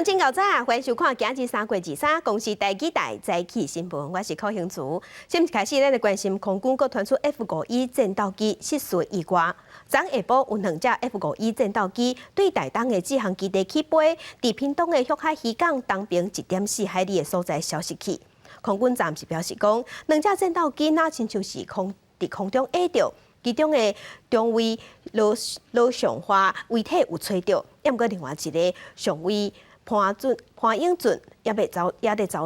上真搞早，欢迎收看今日3月23公司台记台早起新闻，我是柯兴竹。先开始，咱来关心空军阁传出 F51战斗机失事意外。昨下晡有2架 F51战斗机对台东的制航基地起飞，伫屏东的旭海渔港东边1.4海里的所在消失去。空军暂时表示讲，2架战斗机那亲像是伫空中压着。 其中的中尉罗尚华遗体有找到，也毋过另外一个上尉潘英俊也在找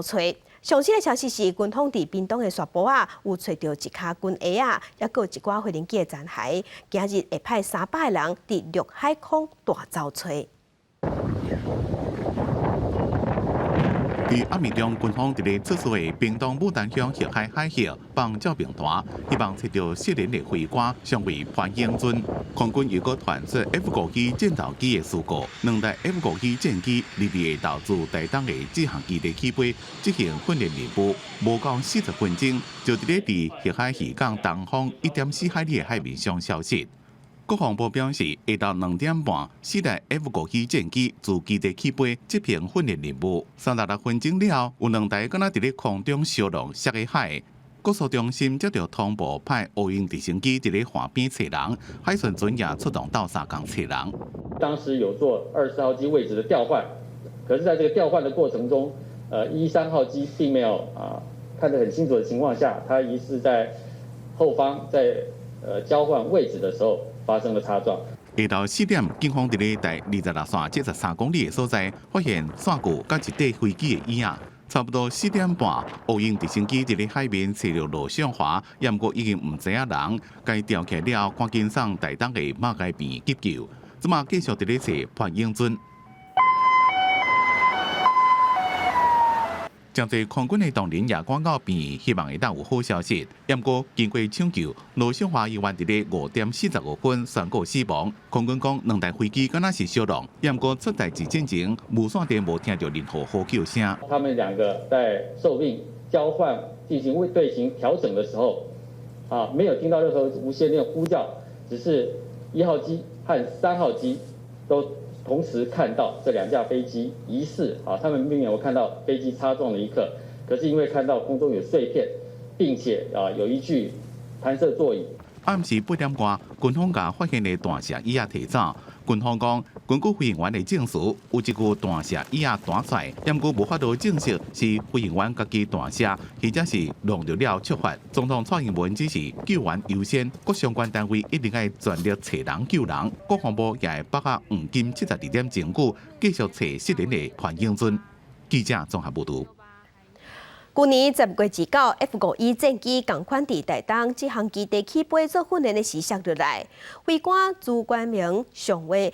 找。详细的消息是，军方伫屏东的雪坡有找到一卡军鞋也有一寡飞行机的残骸。今日会派300个人伫陆海空大找找。 伫暗暝中，军方伫咧测试的屏东牡丹乡旭海海峡放照明弹，希望找到失联的飞官上尉潘英俊。空军又搁传出 F51战斗机的事故，2台 F51战机日日投自台东的制航基地起飞，执行训练任务，无到40分钟，就伫咧伫旭海渔港东方1.4海里的海面上消失。 国防部表示，下昼2点半，4台 F51战机自基地起飞，执行训练任务。36分钟了后，有2台敢若伫咧空中烧浪摔下海。国术中心接到通报，派乌鹰直升机伫咧岸边找人，海巡船也出动到沙港找人。当时有做24号机位置的调换，可是在这个调换的过程中，13号机并没有看得很清楚的情况下，它疑似在后方在交换位置的时候。 发生了擦撞。下晝4點，警方伫咧在26線73公里的所在，發現線具甲一架飛機的椅仔。差不多4點半，烏鷹直升機伫咧海面找到羅尚華，也毋過已經唔知影人，該調起來後，趕緊送台東的馬街邊急救。即馬繼續伫咧找潘英俊。 將在空軍的同仁也趕到邊，希望會當有好消息。不過經過搶救，羅尚華醫院伫咧5點45分宣告死亡。空軍講2台飛機敢若是燒浪，不過出代志之前，無線電無聽到任何呼救聲。他們2個在受命交換進行隊形調整的時候，沒有聽到任何無線電呼叫，只是1號機和3號機都。 同時看到這2架飛機疑似他們並沒有看到飛機擦撞的一刻，可是因為看到空中有碎片，並且有一具彈射座椅。暗時8點外，軍方甲發現的彈射椅仔提走。軍方講，根據飛行員的證詞，有一具彈射椅仔彈出來，不過無法度證實是飛行員家己彈射，或者是弄到了觸發。總統蔡英文指示救援優先，各相關單位一定要全力找人救人。國防部也會把握黃金72點證據，繼續找失聯的潘英俊。記者綜合報道。 去年10月29 F51戰機同款佇台東制航基地起飛做訓練的時殺落來，飛官朱冠明上尉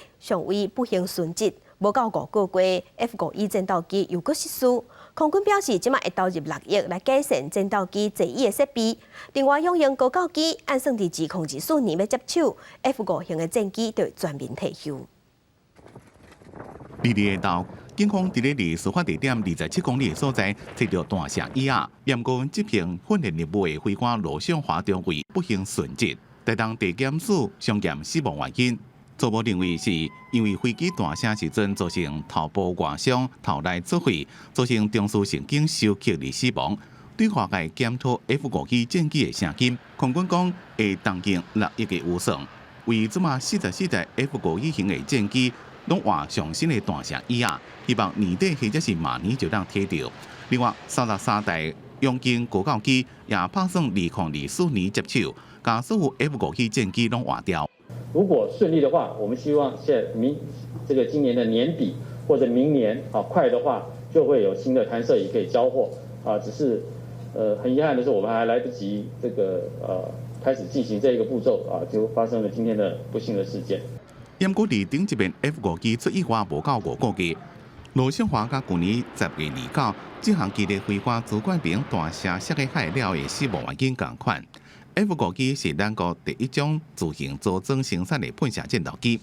不幸殉職，無到5個月 F51戰鬥機又閣失事。空軍表示，即馬會投入6億來改善戰鬥機座椅的設備。另外，擁有高教機按算佇2024年要接手 F5型的戰機，就會全面退休。警方伫咧離事發地點27公里的所在，找到彈射椅仔，不過執行訓練任務的飛官羅尚華中尉不幸殉職。台東地檢署上驗死亡原因，初步認為是因為飛機彈射時陣造成頭部外傷、頭內出血，造成中樞神經收縮而死亡。對外界檢討 F51戰機的成金，空軍講會動用6億的預算，為即馬44台 F51型的戰機。 攏換上新的彈射椅仔，希望年底或者是明年就當摕到。另外，33台擁進高教機也打算2024年接手，將所有 F51戰機攏換掉。如果順利的話，我們希望今年的年底或者明年快的話，就會有新的彈射椅可以交貨只是很遺憾的是，我們還來不及開始進行這一個步驟就發生了今天的不幸的事件。 不過，離頂一面 F51出意外無到5個月，羅尚華甲去年10月29，這項基地飛官朱冠明彈射摔下海了的死亡原因同款。F51是咱國第一種自行組裝生產的噴射戰鬥機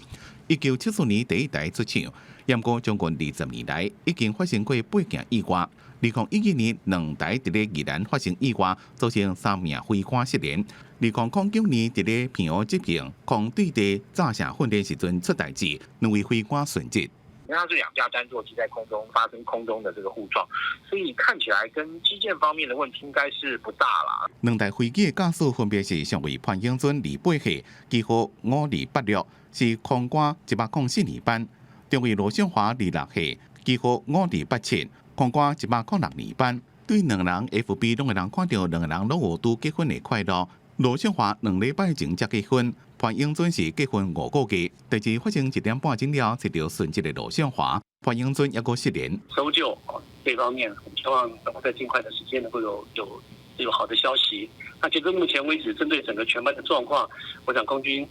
，1974年第一台出廠，不過將近20年來已經發生過8件意外。2011年2台伫咧宜蘭發生意外，造成3名飛官失聯。2009年伫咧平湖執行空對地炸射訓練時陣出代志，2位飛官殉職。因为它是2架单座机在空中发生空中的这个互撞，所以看起来跟基建方面的问题应该是不大啦。2台飞机的架数分别是上尉潘英尊208系，机号5286，是空官104班；中尉罗胜华26系，机号5287，空官106班。对2人 FB 拢会人看到2人拢有拄结婚的快乐。罗胜华2礼拜前才结婚，潘英尊是结婚5个月。代志发生1点半钟了，找到顺治的罗胜华，潘英尊也个失联。搜救这方面，很希望在尽快的时间能够有好的消息。那截至目前为止，针对整个全班的状况，我想空军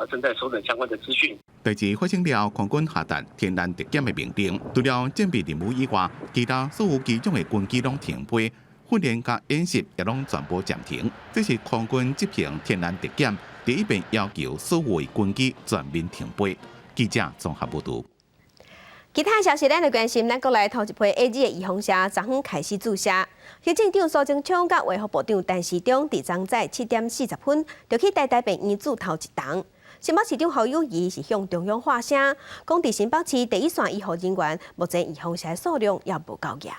正在搜整相关的资讯。代志发生了，空军下达天然特检的命令，除了战备任务以外，其他所有机种的军机拢停飞，训练甲演习也拢全部暂停。这是空军执行天然特检第一遍要求所有的军机全面停飞。记者综合报道。其他消息，咱来关心，咱国内头一批 A G 的预防车昨昏开始注射。行政长苏贞昌甲卫福部长陈时中伫昨早7点40分就去台北医院头一档。新北市长侯友宜是向中央发声，讲伫新北市第一线医护人员目前预防车数量也无够额。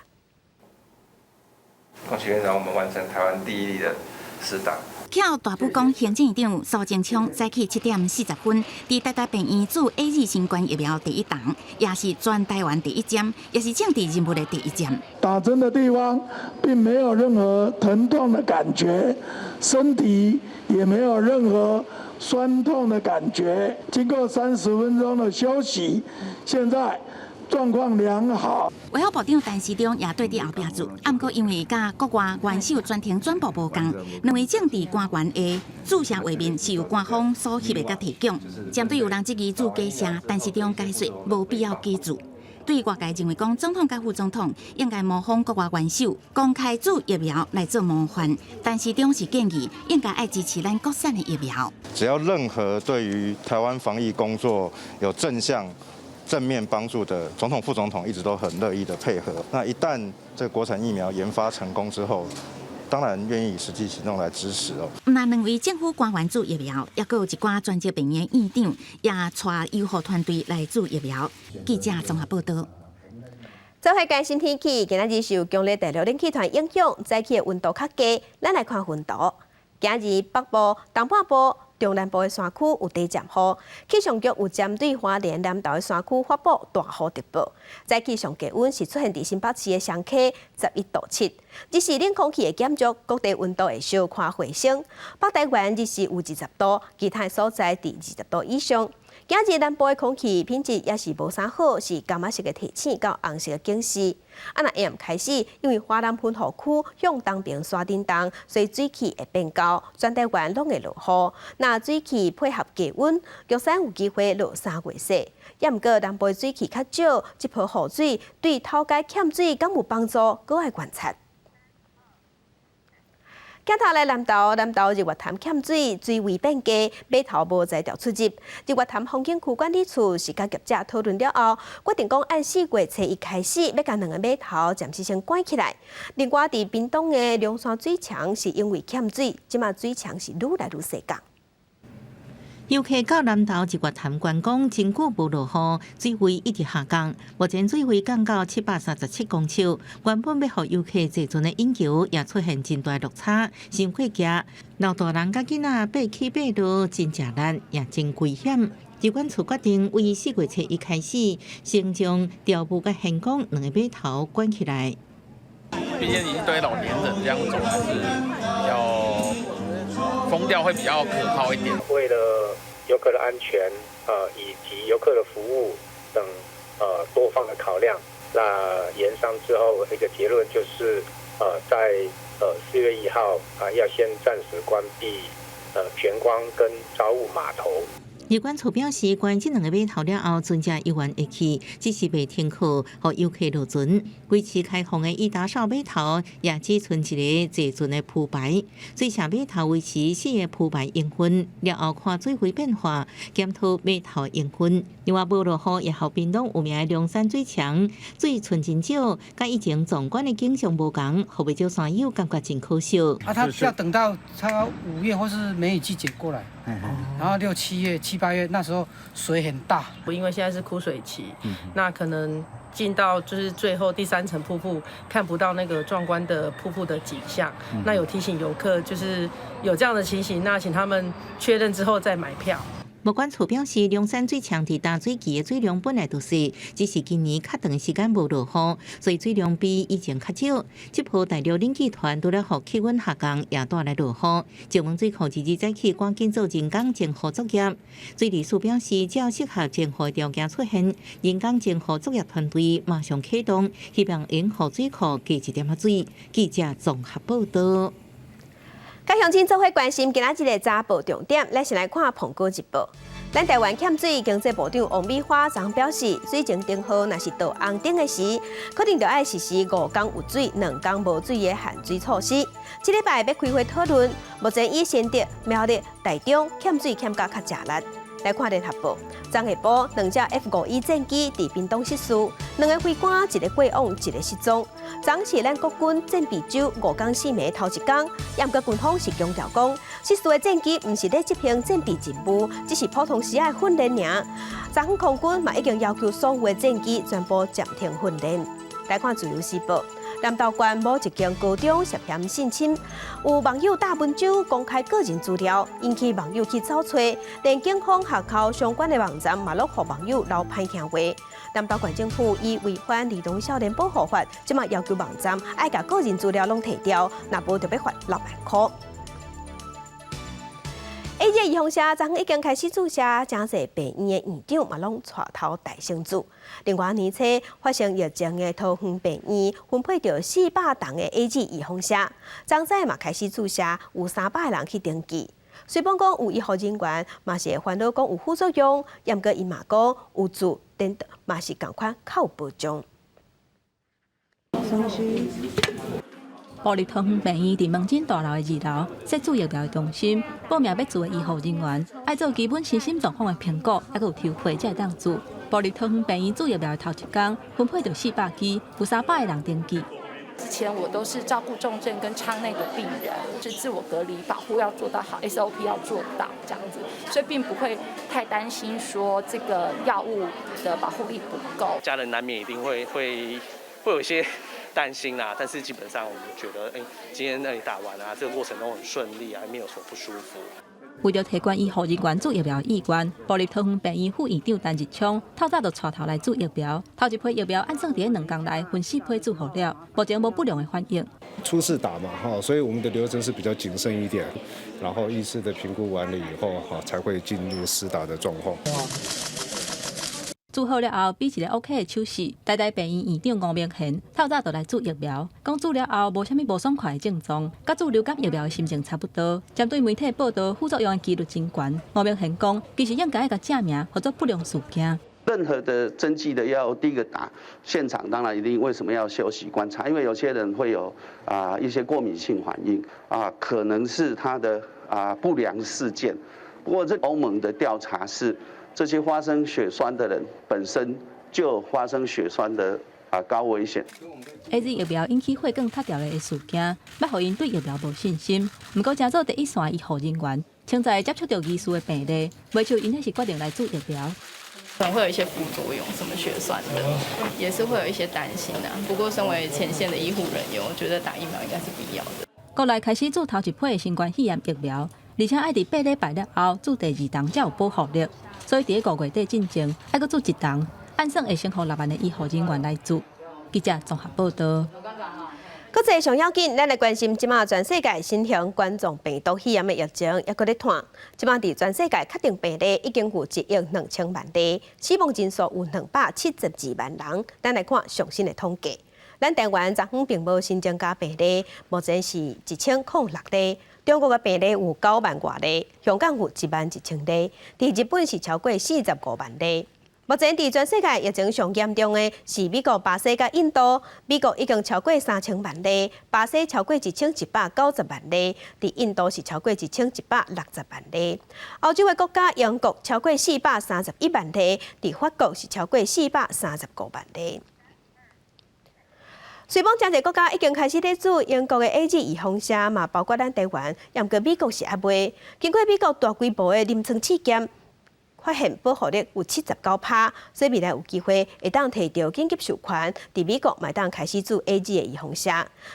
恭喜院长，我们完成台湾第1例的施打。巧大埔公行政院长苏贞昌早起7点40分，伫台大病院注 AZ 新冠疫苗第一档，也是全台湾第一针，也是政治人物的第一针。打针的地方并没有任何疼痛的感觉，身体也没有任何酸痛的感觉。经过30分钟的休息，现在状况良好。卫福部长陈时中也对伫后壁做，不过因为甲国外元首专程转播无共，2位政治官员的注射画面是由官方所翕的甲提供。针对有人质疑注假写，陈时中解说无必要假注。对外界认为讲总统甲副总统应该模仿国外元首公开注疫苗来做模范，陈时中是建议应该爱支持咱国产的疫苗。只要任何对于台湾防疫工作有正面帮助的总统、副总统一直都很乐意的配合。那一旦这个国产疫苗研发成功之后，当然愿意以实际行动来支持哦。那2位政府官员注疫苗，也有一寡专职病院院长也带医护团队来注疫苗。记者综合报道。做回关心天气，今仔日受强烈第6冷气团影响，早起的温度较低。咱来看温度，今日北部、东半部、中南部的山区有低暂雨，气象局有针对花莲南投的山区发布大雨特报。早起上低温是出现伫新北市的双溪11度7，日时冷空气的减弱，各地温度会小可回升。北台湾日时有20度，其他所在伫20度以上。今日南部的空气品质也是无啥好，是柑仔色的提醒到红色的警示。那下午开始，因为华南喷雨区向东边山顶动，所以水汽会变高，全台湾拢会落雨。那水汽配合低温，玉山有机会落3月雪。也毋过南部的水汽较少，这波雨水对头家欠水敢有帮助？搁爱观察。镜头来南投日月潭欠水，水位变低，码头无再调出入。日月潭风景区管理处是甲业者讨论了后，决定讲按4月初1开始，要甲2个码头暂时先关起来。另外，伫屏东的龙山水墙是因为欠水，即马水墙是愈来愈细降。游客到南投日月潭观光真久无落雨，水位一直下降。目前水位降到737公尺，原本要予游客坐船的引桥也出现真大落差，先过行，老大人甲囡仔爬起爬落真正难，也真危险。机关处决定为4月初1开始，先将钓鱼甲现港2个码头关起来。毕竟一堆老年人这样走还是比较风调会比较可靠一点。为了游客的安全，以及游客的服务等多方的考量，那研商之后一个结论就是，在4月1号要先暂时关闭全光跟招雾码头。日管处表示，关这2个码头了后，船只依然会去，只是未停靠，予游客落船。维持开放的伊达邵码头也只存一个坐船的铺排，水下码头维持4个铺排营运，了后看水位变化，检讨码头营运。另外，无落雨也后屏东有名的龙山水墙，水存真少，甲以前壮观的景象无同，后袂少山友感觉真可惜。他要等到差不多5月或是梅雨季节过来，然后6、7月、7、8月那时候水很大，因为现在是枯水期，那可能进到就是最后第3层瀑布，看不到那个壮观的瀑布的景象。那有提醒游客，就是有这样的情形，那请他们确认之后再买票。物管处表示，龙山水枪伫淡水期的水量本来就是，只是今年较长时间无落雨，所以水量比以前较少。这波大陆冷气团除了互气温下降，也带来落雨。石门水库22早起赶紧做人工净化作业。水利署表示，只要适合净化条件出现，人工净化作业团队马上启动，希望永和水库加一点仔水。记者综合报道。甲乡亲做伙关心今仔日的早报重点，咱先来看澎湖一报。咱台湾欠水经济部长王美花昨表示，水情灯号若是到红灯的时，确定要实施5天有水、2天无水的限水措施。这礼拜要开会讨论，目前以新竹、苗栗、台中欠水欠甲较吃力。来看联合报，昨下晡2架 F51战机伫屏东失事，2个飞官，一个过往，一个失踪。昨是咱国军战备周5天4暝头一天，严格军方是强调讲，失事的战机毋是咧执行战备任务，只是普通时的训练尔。昨空军嘛已经要求所有的战机全部暂停训练。来看自由时报。南投县某一间高中涉嫌性侵，有网友打文章公开个人资料，引起网友去找找，连警方学校相关的网站嘛落互网友留歹听话。南投县政府以违反儿童少年保护法，即马要求网站爱甲个人资料拢摕掉，若无就要罚6万块。A 级预防社昨已经开始注射，真侪病院的院长嘛拢带头大声做。另外年初发生疫情的桃园病院分配到400栋的 A 级预防社，昨早嘛开始注射，有300个人去登记。虽然讲有医护人员嘛是会烦恼讲有副作用，严格伊嘛讲有做，等嘛是共款较有保障。埔里桃园病院伫门诊大楼的2楼设置疫苗的中心，报名要做的医护人员爱做基本身心状况的评估，还有抽血才会当做。埔里桃园病院做疫苗的头一天，分配到400支，有300个人登记。之前我都是照顾重症跟舱内的病人，是自我隔离保护要做到好 ，SOP 要做到这样子，所以并不会太担心说这个药物的保护力不够。家人难免一定会有一些担心啦，但是基本上我们觉得，今天你打完啊，这个过程都很顺利啊，没有什么不舒服。为了提高医护人员做疫苗的意愿，埔里桃园病院副院长陈日昌透早就带头来做疫苗。头一批疫苗按算伫2天内分4批做好了，目前无不良的反应。初次打嘛，所以我们的流程是比较谨慎一点，然后医师的评估完了以后，才会进入施打的状况。做好了后，比一个 OK 的手势。台大病院院长吴明贤透早就来做疫苗，讲做了后无啥物无爽快的症状，甲做流感疫苗的心情差不多。针对媒体报道副作用的几率真悬，吴明贤讲，其实应该甲正名或者不良事件。任何的针剂的药，第一个打现场，当然一定为什么要休息观察？因为有些人会有一些过敏性反应可能是他的不良事件。不过这欧盟的调查是。这些发生血栓的人本身就发生血栓的高危险。AZ 疫苗引起血管塌掉的事件，要互因对疫苗无信心。不过，正做第一线医护人员，现在接触到疑似的病例，未少因那是决定来做疫苗。可能会有一些副作用，什么血栓的，也是会有一些担心啊。不过，身为前线的医护人员，我觉得打疫苗应该是必要的。国内开始做头一批的新冠肺炎疫苗，而且爱伫8礼拜了后做第2档才有保护力。所以伫5月底进前，还阁做1档，按算会先互6万的医护人员来做。记者综合报道。国际上要紧，咱来关心即马全世界新型冠状病毒肺炎的疫情，还阁咧传。即马伫全世界确定病例已经有1亿2000万例，死亡人数有272万人。咱来看最新的统计。咱台湾昨昏并无新增加病例，目前是1006例。中国的病例有9万多例，香港有11000例，伫日本是超过45万例。目前伫全世界疫情上严重的是美国、巴西甲印度，美国已经超过3000万例，巴西超过1190万例，伫印度是超过1160万例。欧洲的国家英国超过431万例，伫法国是超过435万例。随邦真侪国家已经开始咧做英国的 AZ 预防车嘛，包括咱台湾，也毋过美国是还未。经过美国大规模的临床试验，发现保护力有79%，所以未来有机会会当摕到紧急授权，伫美国嘛当开始做 AZ 的预防车。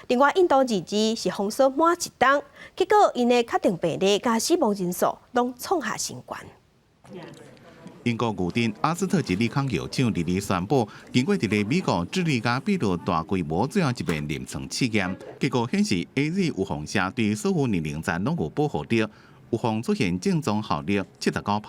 另外，印度日子是封锁满1冬，结果因的确定病例甲死亡人数拢创下新高。英国牛津阿斯特吉利康药厂日宣布，经过伫咧美国智利加秘鲁大规模最后一遍临床试验，结果显示 AZ 预防车对所有年龄层拢有保护力，预防出现症状效率79%，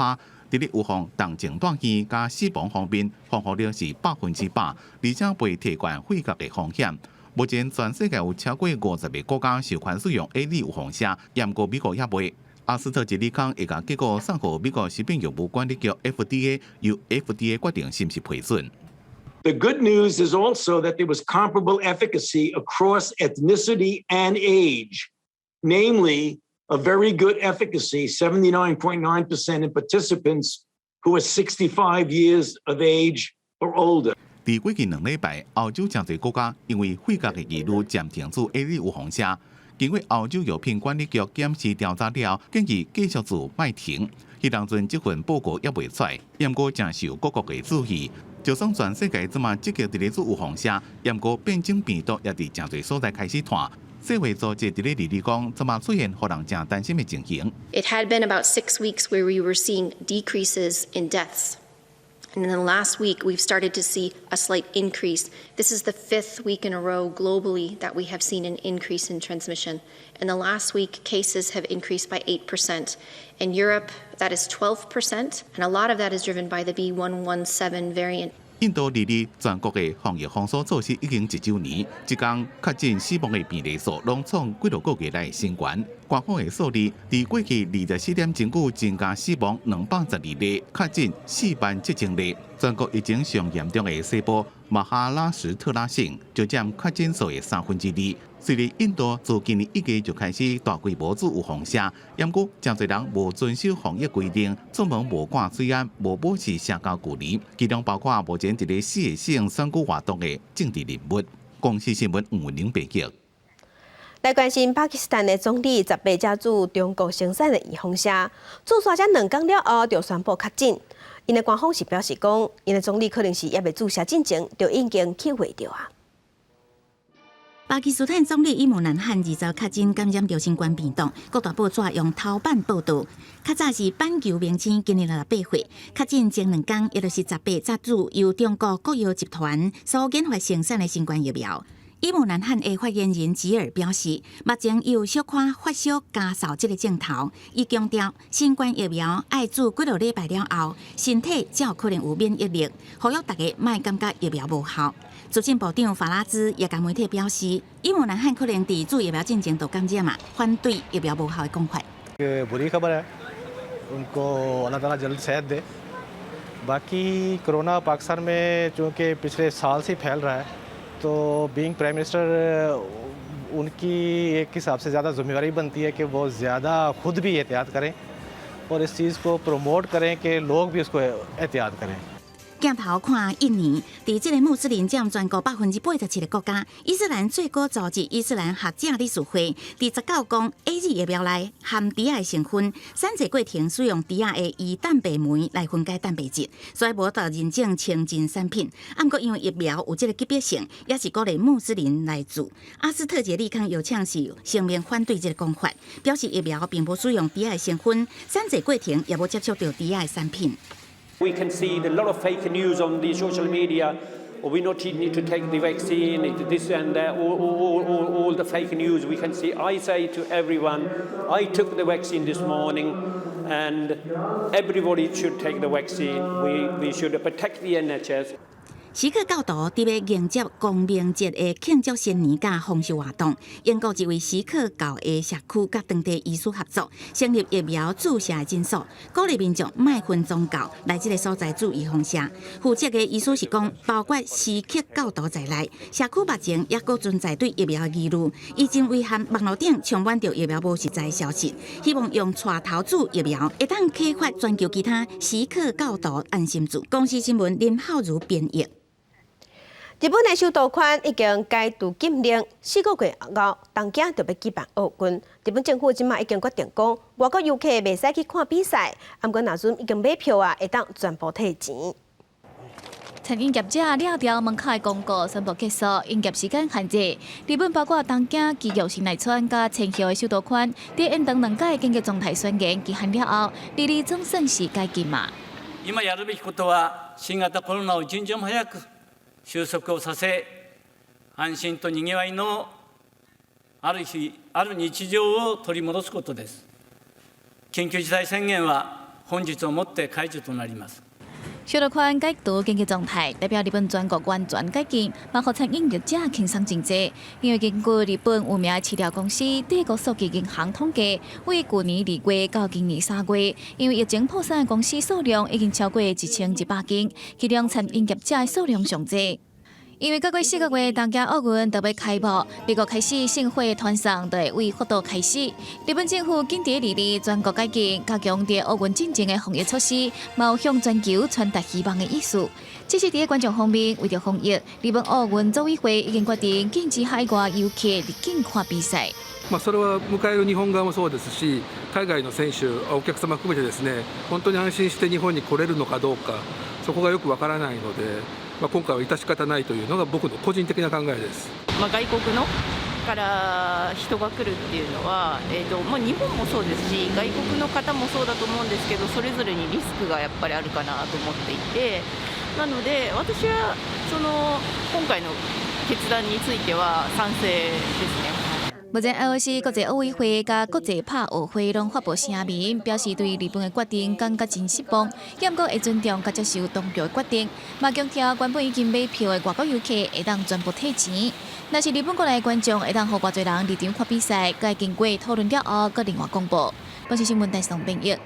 伫咧预防动静断气加死亡方面，防护力是100%，而且袂提悬肺癌的风险。目前全世界有超过50个国家授权使用 AZ 预防车，不过美国也未。阿斯特吉利康会将结果送予美国食品药物管理局 FDA， 由 FDA 决定是毋是批准。The good news is also that there was comparable efficacy across ethnicity and age, namely a very good efficacy, 79.9% in participants who are 65 years of age or older. 伫过去2礼拜，欧洲真侪国家因为肺癌的疑虑暂停做 AZ 预防车。经过欧洲药品管理局检视调查了，建议继续做卖停。迄当阵这份报告也未出，不过正受各国的注意。就算全世界这么积极伫咧做预防车，不过变种病毒也伫真侪所在开始传。世卫组织伫咧日讲，这么出现互人正担心的情形。It had been about 6 weeks where we were seeing decreases in deaths. And in the last week, we've started to see a slight increase. This is the 5th week in a row globally that we have seen an increase in transmission. In the last week, cases have increased by 8%. In Europe, that is 12%, and a lot of that is driven by the B117 variant. 印度日全国的防疫封锁措施已经1周年，一天确诊死亡的病例数拢创几落个月来的新高。官方的数字，伫过去24点钟久增加死亡212例，确诊47000例。全国疫情上严重的西部马哈拉什特拉省就占确诊数的2/3。虽然印度自今年1月就开始大规模做预防车，不过真侪人无遵守防疫规定，出门无挂水安，无保持社交距离，其中包括目前伫咧4个省选举活动的政治人物。公司新闻吴文玲报道。来关心巴基斯坦的总理18架做中国生产的预防车，做刷这2天了后就宣布确诊。因的官方是表示讲，因的总理可能是也未注射进前就已经去会着啊。巴基斯坦总理伊姆兰汗20确诊感染新冠病毒，各大报纸用头版报道。较早是板球明星，今年68岁，确诊前2天，也就是18早注由中国国药集团所研发生产的新冠疫苗。伊姆兰汗的发言人吉尔表示，目前有小可发烧加嗽这个症头。伊强调，新冠疫苗爱注几落礼拜了后，身体才有可能有免疫力，呼吁大家莫感觉疫苗无效。资讯部长法拉兹也甲媒体表示，伊姆兰汗可能伫注疫苗进前就感染嘛，反对疫苗无效的讲法。बुरी खबर है उनको अल्लाह ताला जल्द सेहत दे। बाकी कोरोना पाकिस्तान में चूँकि पिछले साल से फैल रहा है तो बीइंग प्राइम मिनिस्टर उनकी एक हिसाब से ज़्यादा जिम्मेवारी बनती है कि वो ज़्यादा खुद भी एहतियात करें और इस चीज़ को प्रमोट करें कि लोग भी उसको एहतियात करें। 镜头看印尼，伫这个穆斯林占全国87%的国家，伊斯兰最高组织伊斯兰学者理事会伫19讲 AZ 疫苗内含猪仔的成分，产制过程使用猪仔的胰蛋白酶来分解蛋白质，所以无得认证清真产品。不过因为疫苗有这个级别性，也是鼓励穆斯林来做。阿斯特杰利康药厂是声明反对这个讲法，表示疫苗并无使用猪仔的成分，产制过程也无接触到猪仔的产品。We can see a lot of fake news on the social media. We not need to take the vaccine, this and that, all the fake news we can see. I say to everyone, I took the vaccine this morning, and everybody should take the vaccine. We should protect the NHS. 锡克教徒伫咧迎接光明节的庆祝新年甲丰收活动，英国一位锡克教的社区甲当地医师合作，成立疫苗注射的诊所，鼓励民众莫分宗教来这个所在做预防针。负责的医师是讲，包括锡克教徒在内，社区目前也搁存在对疫苗的疑虑，已经为含网络顶充满着疫苗无实在的消息，希望用带头注疫苗，会当启发全球其他锡克教徒安心做。公司新闻林浩如编译。日本的首都圈已经解除禁令，4个月后，东京就要举办奥运。日本政府今麦已经决定讲，外国游客袂使去看比赛，不过若阵已经买票啊，会当全部退钱。餐饮业者了掉门口的公告宣布结束，营业时间限制。日本包括东京、埼玉、新内村、甲千叶的首都圈，在延长2届紧急状態宣言期限了後，日々總算是解禁嘛。今やるべきことは新型コロナを一日も早く収束をさせ、安心とにぎわいのある日常を取り戻すことです。緊急事態宣言は本日をもって解除となります。首都圈解除紧急状态，代表日本全国完全解禁，包括餐饮业者轻松经济。因为根据日本有名的饲料公司帝国书记银行统计，为去年2月到今年3月，因为疫情破产的公司数量已经超过1100间，其中餐饮业者的数量上济。因为各月4个月东京奥运就要开幕，美国开始盛会团上就会为福岛开始。日本政府紧在日里全国解禁，加强在奥运进前的防疫措施，mau向全球传达希望的意思。这是在观众方面，为了防疫，日本奥運組委會已經決定禁止海外遊客入境看比賽。それは迎える日本側もそうですし、海外の選手、お客様含めてですね、本当に安心して日本に来れるのかどうか、そこがよくわからないので、今回は致し方ないというのが僕の個人的な考えです。外国のから人が来るっていうのは、日本もそうですし、外国の方もそうだと思うんですけど、それぞれにリスクがやっぱりあるかなと思っていて、なので私は今回の決断については賛成ですね。目前 IOC 国際奧委會甲國際拍奧會攏發布聲明，表示對日本的決定感覺真失望，也毋過會尊重甲接受當局的決定，嘛強調原本已經買票的外國遊客會當全部退錢。若是日本國內的觀眾會當互偌濟人入場看比賽，該經過討論了後，閣另外公布。本次新聞台上編譯。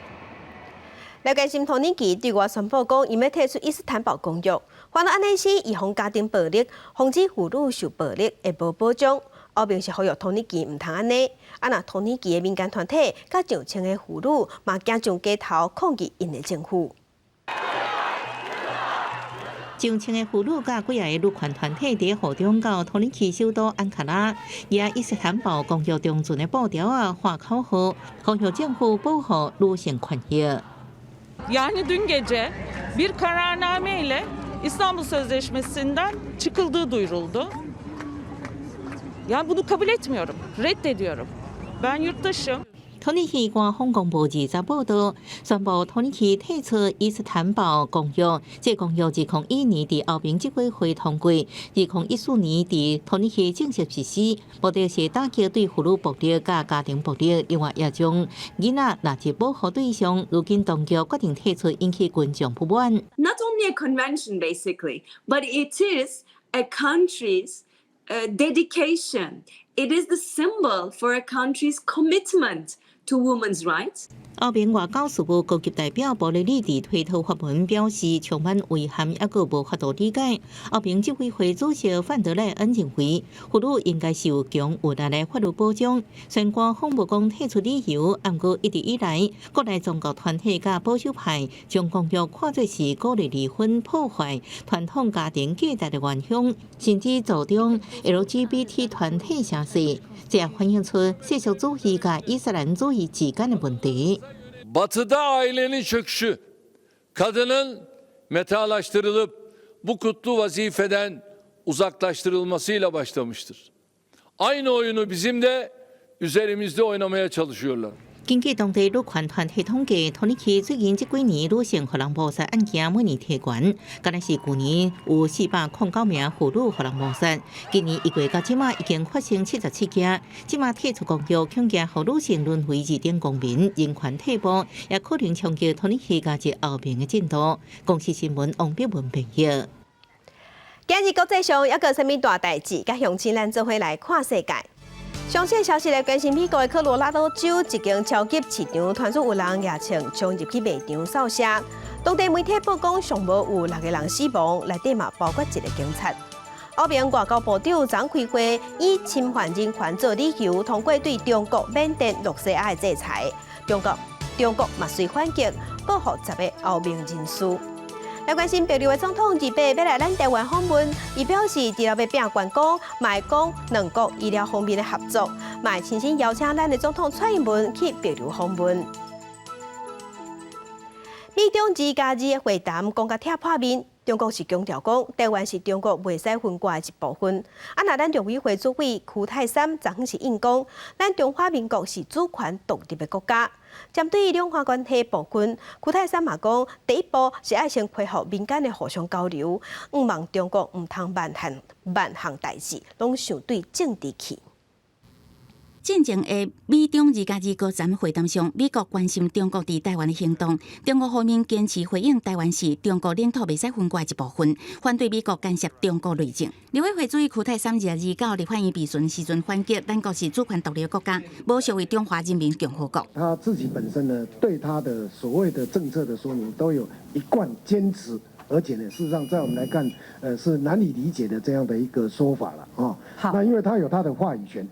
了解新托尼基對外宣布講，伊要提出伊斯坦堡公約，反到安尼時，預防家庭暴力，防止婦女受暴力會無保障。後面是呼籲托尼基唔通安尼，若托尼基的民間團體甲上千個婦女嘛行上街頭抗議因的政府。上千個婦女甲幾個女權團體在河中到托尼基首都安卡拉，以伊斯坦堡公約中準的布條畫口號，呼籲政府保護女性權益。Yani dün gece bir kararname ile İstanbul Sözleşmesi'nden çıkıldığı duyuruldu. Yani bunu kabul etmiyorum, reddediyorum. Ben yurttaşım. 托尼基官方公布20報道，宣布托尼基退出伊斯坦堡公約。這公約2012年在歐盟執委會通過，2014年在托尼基正式實施，目的是打擊對婦女暴力甲家庭暴力，另外也將囡仔納入保護對象。如今當局決定退出，引起群眾不滿。Not only a convention, basically, but it is a country's dedication. It is the symbol for a country's commitment to women's rights. 歐盟外交事務高級代表博雷利在推特發文表示，充滿遺憾，也個無法度理解。歐盟執委會主席范德萊恩認為，婦女應該受強有力的法律保障。相關法務講提出理由，不過一直以來，國內宗教團體甲保守派將公約看作是鼓勵離婚、破壞傳統家庭價值的原鄉，甚至主張 LGBT 團體城市，這也反映出世俗主義甲伊斯蘭主義之間的問題。Batı'da ailenin çöküşü, kadının metalaştırılıp bu kutlu vazifeden uzaklaştırılmasıyla başlamıştır. Aynı oyunu bizim de üzerimizde oynamaya çalışıyorlar. 根據當地女權團體統計，托尼基最近這幾年女性互人謀殺案件每年提懸，敢若是去年有409名婦女互人謀殺，今年1月到即馬已經發生77件。即馬提出公約，恐驚互女性淪為二等公民，人權退步，也可能衝擊托尼基加入後面的進度。公視新聞王碧文報道。今日國際上一個什麼大代誌，甲鄉親咱做伙來看世界。詳細消息來關心美國的科羅拉多州一間超級市場傳出有人夜青衝入去賣場掃射，當地媒體報講上無有6個人死亡，內底嘛包括1個警察。歐盟外交部長張開會以侵犯人權做理由，通過對中國緬甸、諾西亞的制裁。中國嘛隨反擊，保護10個歐盟人士。来关心帛琉的总统28要来咱台湾访问，伊表示除了要拼观光，嘛会讲两国医疗方面的合作，嘛会亲身邀请咱的总统蔡英文去帛琉访问。美中2加2的会谈讲甲拆破面，中国是强调讲台湾是中国袂使分割的一部分。那咱中委会主委邱泰三昨昏是应讲，咱中华民国是主权独立的国家。针对两岸关系部分，邱泰三嘛讲，第一步是爱先恢复民间的互相交流，望中国唔通万项代志拢想对政治去。进前的美中2加2高层会谈上，美国关心中国伫台湾的行动，中国方面坚持回应台湾是中国领土袂使分割的一部分，反对美国干涉中国内政。立委会主席邱泰三29日立法院备询时阵反击，咱国是主权独立的国家，无属于中华人民共和国。他自己本身呢，对他的所谓的政策的说明，都有一贯坚持。而且呢，事实上在我们来看，是难以理解的这样的一个说法了啊。那因为他有他的话语权。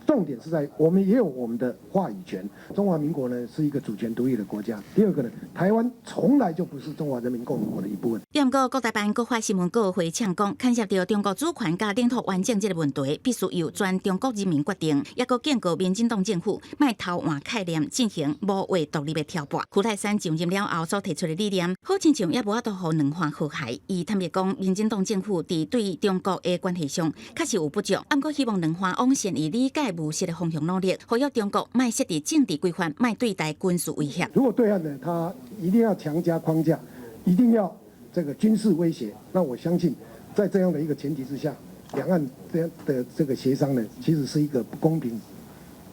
重点是在我们也有我们的话语权。中华民国呢是一个主权独立的国家。第二个呢，台湾从来就不是中华人民共和国的一部分。不过，国台办国发新闻稿回呛讲，牵涉到中国主权甲领土完整这个问题，必须由全中国人民决定。也阁警告民进党政府，莫偷换概念进行无谓独立的挑拨。邱泰三上任了后所提出的理念，好亲像也无法度互两岸和谐。伊坦白讲，民进党政府伫对中国的关系上确实有不足，不过希望两岸往善以理解务实的方向努力，呼吁中国莫设置政治规范，莫对待军事威胁。如果对岸呢，他一定要强加框架，一定要这个军事威胁，那我相信，在这样的一个前提之下，两岸这样的这个协商呢，其实是一个不公平，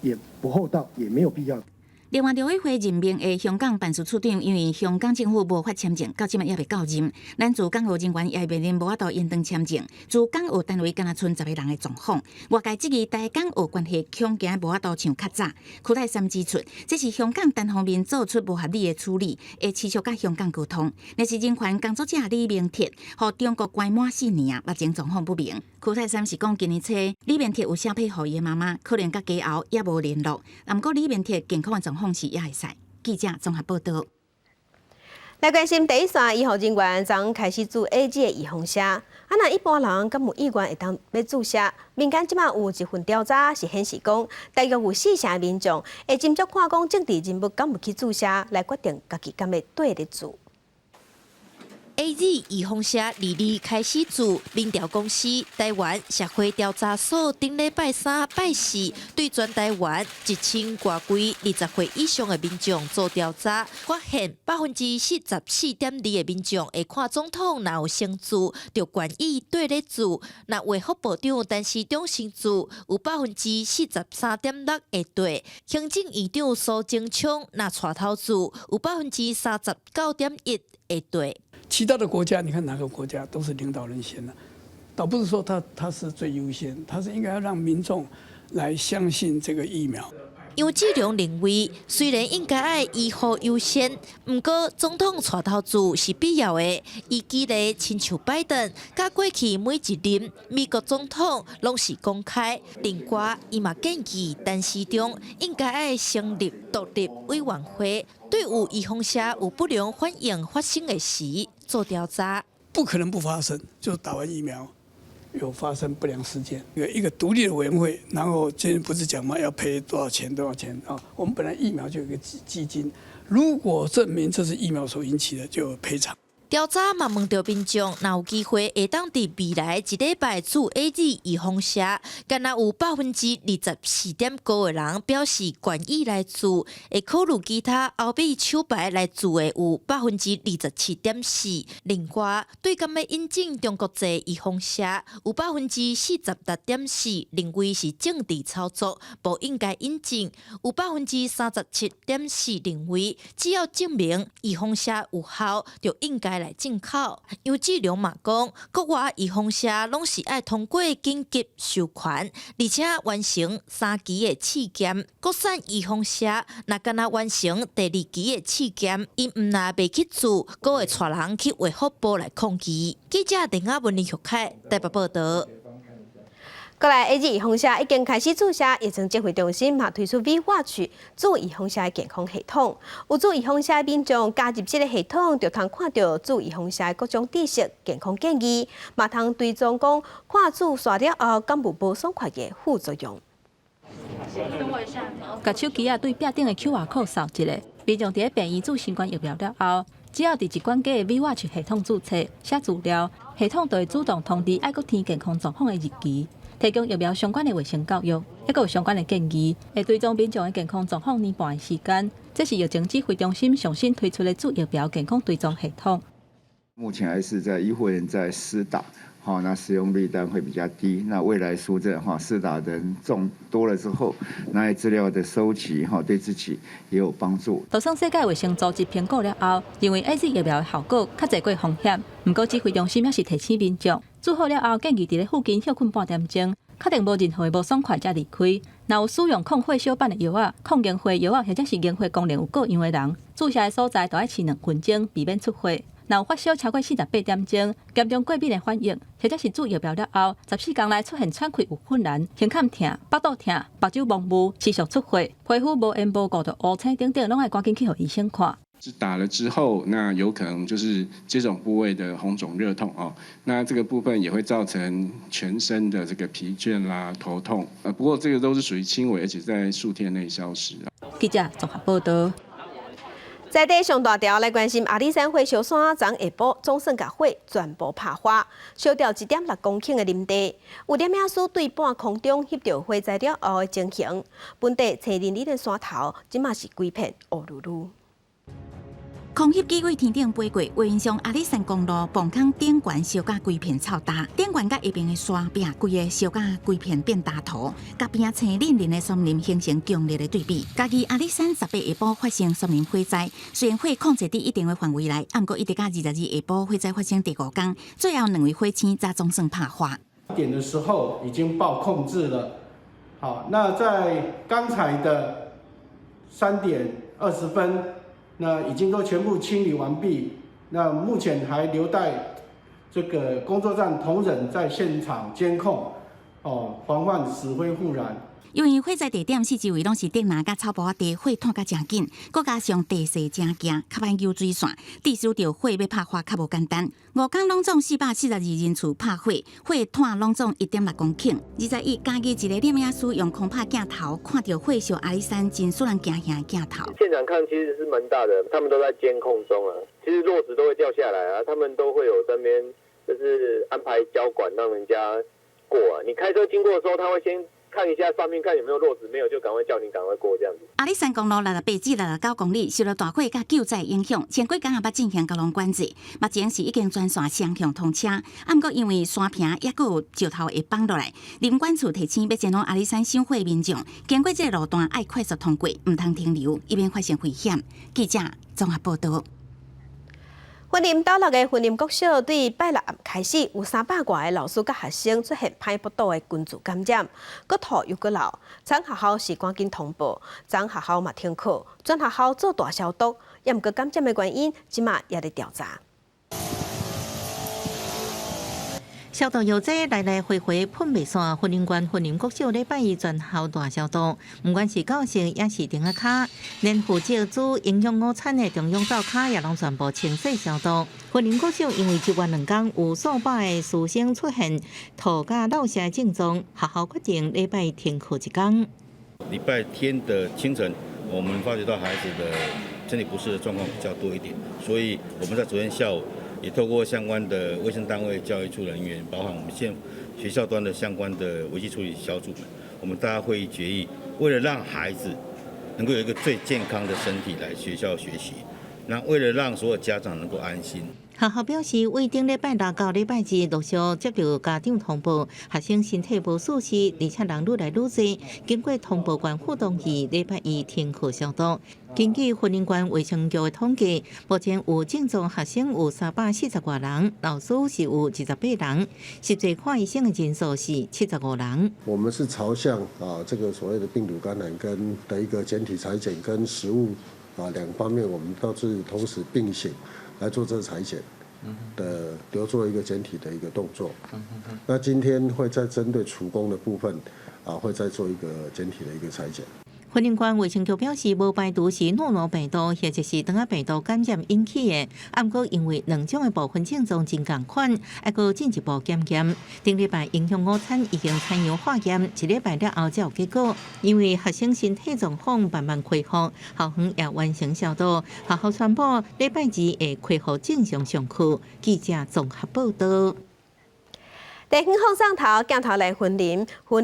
也不厚道，也没有必要。另外，陆委会任命的香港办事处长，因为香港政府无法签证，到即卖也未到任。咱驻港澳人员也面临无法度延长签证。驻港澳单位敢若剩10个人的状况。外界质疑台港澳关系恐惊无法度像较早。邱泰三指出，这是香港单方面做出无合理的处理，会持续甲香港沟通。但是人权工作者李明铁，互中国关满4年，目前状况不明。邱泰三是讲，今年初李明铁有写批互伊的妈妈，可能甲家后也无联络。不过李明铁健康的状况是也会使。记者综合报道。来关心第一线医护人员昨开始注 AZ 的预防针，那一般人敢有意愿会当要注射？民间即马有一份调查是显示讲，大约有4成民众会斟酌看讲政治人物敢有去注射，来决定家己敢要对得注。AZ 预防针2日开始做，民调公司台湾社会调查所顶礼拜3、拜4对全台湾1000多规20岁以上的民众做调查，发现44.2%的民众会看总统若有先注，就愿意对咧注；若卫福部长陈时中先注，有43.6%会对；行政院长苏贞昌若带头注，有39.1%会对。其他的国家，你看哪个国家都是领导人先了，倒不是说他是最优先，他是应该要让民众来相信这个疫苗。杨志良认为，虽然应该爱医护优先，不过总统带头做是必要的。伊记得亲像拜登，甲过去每一任美国总统拢是公开。另外，伊嘛建议陈时中应该爱成立独立委员会，对有预防针有不良反应发生的时做调查。不可能不发生，就打完疫苗。有发生不良事件，一个独立的委员会，然后今天不是讲嘛，要赔多少钱啊？我们本来疫苗就有一个基金，如果证明这是疫苗所引起的，就有赔偿。调查嘛问到民众，若有机会会当伫未来一礼拜注 AZ 预防针，敢若有24.9%的人表示愿意来注，会考虑其他后备手牌来注的有27.4%。另外，对敢要引进中国籍预防针，有46.4%认为是政治操作，不应该引进；有37.4%认为只要证明预防针有效，就应该来进口。杨志良嘛讲，国外预防针拢是爱通过紧急授权，而且完成3期的试验。国产预防针若敢若完成第2期的试验，因毋若袂去做，阁会带人去卫福部来抗议。记者陈雅文、李玉凯台北报道。过来，A 预防社已经开始注射疫情指挥中心嘛推出 V-Watch 注预防社的健康系统，有注预防社民众加入这个系统，就通看到注预防社的各种知识、健康建议，嘛通追踪讲看注刷了后敢有无爽快的副作用。把手机对壁顶的 QR code 扫一下，民众伫病院注新冠疫苗了后，只要伫一关家的 V-Watch 系统注册、写资料，系统就会自动通知爱国填健康状况的日期。提供疫苗相关的卫生教育，还有相关的建议，会追踪民众的健康状况年半的时间。这是疫情指挥中心上新推出的注疫苗健康追踪系统。目前还是在医护人在施打，那使用率当然会比较低。那未来说这施打人多了之后，那资料的收集对自己也有帮助。就算世界卫生组织评估了后，认为 AZ 疫苗的效果较侪过风险，不过指挥中心也是提醒民众。注好了后，建议伫咧附近休困半点钟，确定无任何的无爽快才离开。若有使用抗血小板的药啊、抗凝血药啊，或者是凝血功能有过样的人，注射的所在就要饲2分钟，避免出血。若有发烧超过48点钟，严重过敏的反应，或者是注疫苗了后14天内出现喘气有困难、胸腔痛、腹肚痛、目睭蒙雾、持续出血、皮肤无缘无故的乌青等等，拢要赶紧去给医生看。是打了之后，那有可能就是接种部位的红肿热痛哦，那这个部分也会造成全身的这个疲倦啦、头痛。不过这个都是属于轻微，而且在数天内消失。记者综合报道。在地上大条来关心阿里山火烧山，昨下晡总算甲火全部拍花，烧掉1.6公顷的林地。有摄影师对半空中翕到火灾了后的情形，本地青林里的山头，即马是规片乌噜噜。空翕机为天顶飞过，画面上阿里山公路磅坑顶悬烧甲规片臭大，顶悬甲下边的山壁规个烧甲规片变大土，甲边青林林的森林形成强烈的对比。家己阿里山18下晡发生森林火灾，虽然火控制伫一定的范围内，不过一直到22下晡火灾发生第5天，最后2位火星才总算拍花。点的时候已经报控制了。好，那在刚才的3点20分。那已经都全部清理完毕，那目前还留待这个工作站同仁在现场监控，防范死灰复燃。因为火灾地点四周围拢是竹林甲草坡地，火炭甲真紧，佮加上地势真惊，较歹救水线，至少着火要拍花较无简单。5天拢总442人次拍火，火炭拢总1.6公顷。21加入一个摄影师用空拍镜头，看到火烧阿里山真使人惊吓的镜头。现场看其实是蛮大的，他们都在监控中啊。其实落石都会掉下来啊，他们都会有身边就是安排交管让人家过啊。你开车经过的时候，他会先看一下上面看有没有落石，没有就赶快叫你赶快过这样子。阿里山公路68至69公里受到大火甲救灾影响，前几天也捌进行交通管制，目前是已经全线双向通车。不过因为山坪也佫有石头会放落来，林管处提醒要前往阿里山赏火民众，经过这个路段爱快速通过，唔通停留，以免发生危险。记者综合报道。云林岛6个云林国小对拜六开始有300多个老师甲学生出现歹不倒的群聚感染，佫吐又佫流。昨学校是赶紧通报，昨学校嘛停课，全学校做大消毒，也毋过感染的原因，即马也在调查。消毒药剂来回喷袂散，云林县云林国小礼拜一全校大消毒，不管是教室也是顶个卡，连负责煮营养午餐的中央灶卡也拢全部清洗消毒。云林国小因为1月2天有数百个师生出现吐甲落瀉症状，学校决定礼拜停课1天。礼拜天的清晨，我们发觉到孩子的身体不适的状况比较多一点，所以我们在昨天下午也透过相关的卫生单位、教育处人员，包含我们现学校端的相关的危机处理小组，我们大家会议决议，为了让孩子能够有一个最健康的身体来学校学习，那为了让所有家长能够安心。学校表示，为顶礼拜六到礼拜日陆续接到家长通报，学生身体无舒适，而且人愈来愈多。经过通报管互动器，礼拜一停课消毒。根据云林县卫生局的统计，目前有症状学生有340多人，老师是有28人，实际看医生的人数是75人。我们是朝向这个所谓的病毒感染跟的一个检体采检跟食物2方面，我们都是同时并行来做这个采检。的留作一个简体的一个动作。那今天会再针对厨工的部分会再做一个简体的一个裁剪。云林县卫生局表示，无排除是诺罗病毒或者是肠病毒感染引起的，不过因为两种的部分症状真共款，还阁进一步检验。顶礼拜营养午餐已经参与化验，1礼拜了后才有结果。因为学生身体状况慢慢恢复，校方也完成消毒，学校宣布礼拜2会恢复正常上课。记者综合报道。地方放送头镜头来云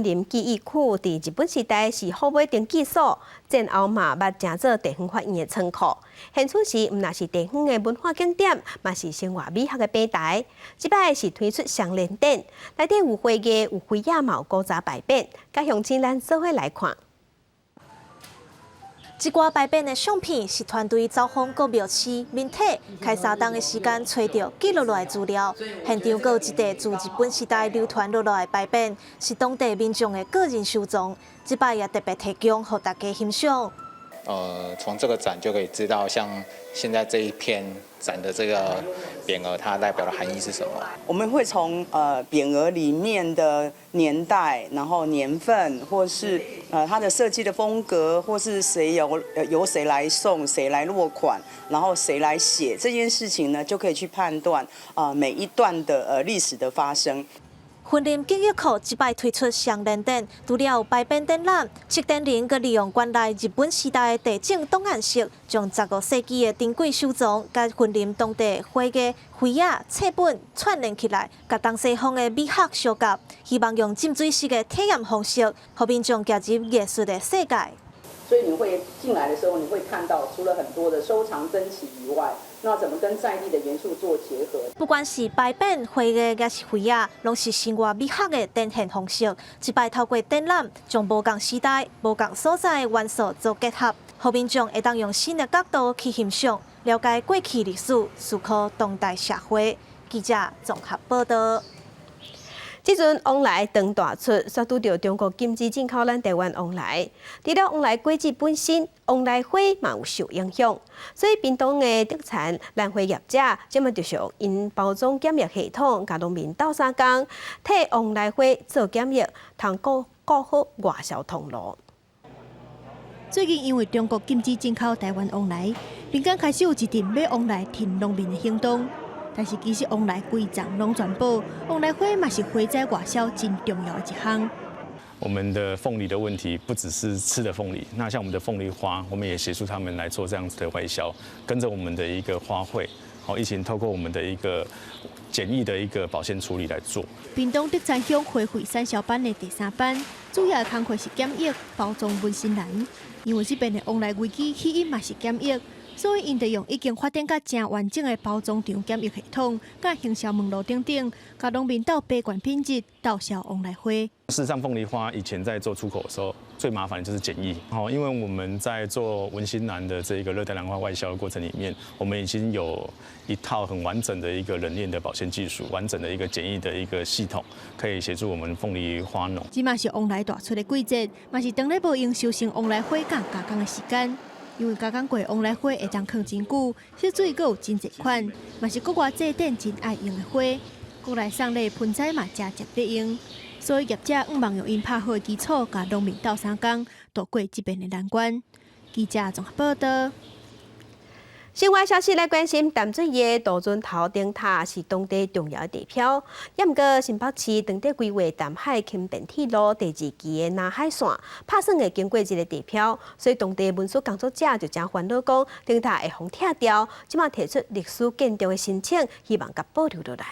林记忆区，伫日本时代是好买登记所，战后嘛捌成做地方法院的仓库。现此时毋但是地方的文化景点，嘛是生活美学的平台。即摆是推出双联展，内底有花艺、有花亚嘛有古早摆变，甲乡亲咱做伙来看。一挂摆变的相片是团队走访各庙市、面体，开3天的时间找到记录落来资料。现场阁有一块自日本时代流传落来的摆变，是当地民众的个人收藏。即摆也特别提供给大家欣赏。从这个展就可以知道，像现在这一片展的这个匾额，它代表的含义是什么？我们会从匾额里面的年代，然后年份，或是它的设计的风格，或是由谁来送，谁来落款，然后谁来写这件事情呢，就可以去判断每一段的历史的发生。云林记忆库即摆推出双联展，除了有摆变展览，7点0佮利用原来日本时代的地景档案室，将15世纪的珍贵收藏，甲云林当地花艺、花亚、册本串联起来，甲东西方的美学相结，希望用浸水式的体验方式，互民众加入艺术的世界。所以你会进来的时候，你会看到除了很多的收藏珍奇以外，那怎么跟在地的元素做结合？不管是摆变、花艺，还是花亚，拢是生活美学的展现方式。即摆透过展览，将无同时代、无同所在的元素做结合，互民众会当用新的角度去欣赏，了解过去历史，思考当代社会。记者综合报道。即阵往来长大出，却拄到中国禁止进口咱台湾往来。除了往来规矩本身，往来花嘛有受影响。所以屏东的特产兰花业者，即么就是用因包装检疫系统，甲农民斗相共，替往来花做检疫，通顾好外销通路。最近因为中国禁止进口台湾往来，民间开始有一阵要往来挺农民的行动。但是其实往来规章拢全保，往来花嘛是花在外销真重要的一项。我们的凤梨的问题不只是吃的凤梨，那像我们的凤梨花，我们也协助他们来做这样子的外销，跟着我们的一个花卉，一起透过我们的一个简易的一个保鲜处理来做。屏东特产乡花卉产销班的第3班，主要的工作是检疫、包装文心兰，因为这边的往来危机起因嘛是检疫。所以，因得用已经发展到真完整的包装场检疫系统，甲行销网络等等，甲农民到杯管品质，到销往来花。事实上，凤梨花以前在做出口的时候，最麻烦的就是检疫。因为我们在做文心兰的这个热带兰花外销的过程里面，我们已经有一套很完整的一个冷链的保鲜技术，完整的一个检疫的一个系统，可以协助我们凤梨花农。即嘛是往来大出的季节，嘛是当咧无用收成往来花甲加工的时间。因为加工过往来花会当放真久，色水阁有真侪款，嘛是国外祭典真爱用的花，国内送礼盆栽嘛真值得用，所以业者毋望用因拍好的基础，甲农民斗相共，度过这边的难关。记者综合报道。新闻消息来关心，淡水的杜鹃头灯塔是当地重要的地标。也毋过，新北市当地规划淡海轻便铁路第2期的南海线，拍算会经过这个地标，所以当地文书工作者就真烦恼讲，灯塔会封拆掉，即马提出历史建筑的申请，希望甲保留落来。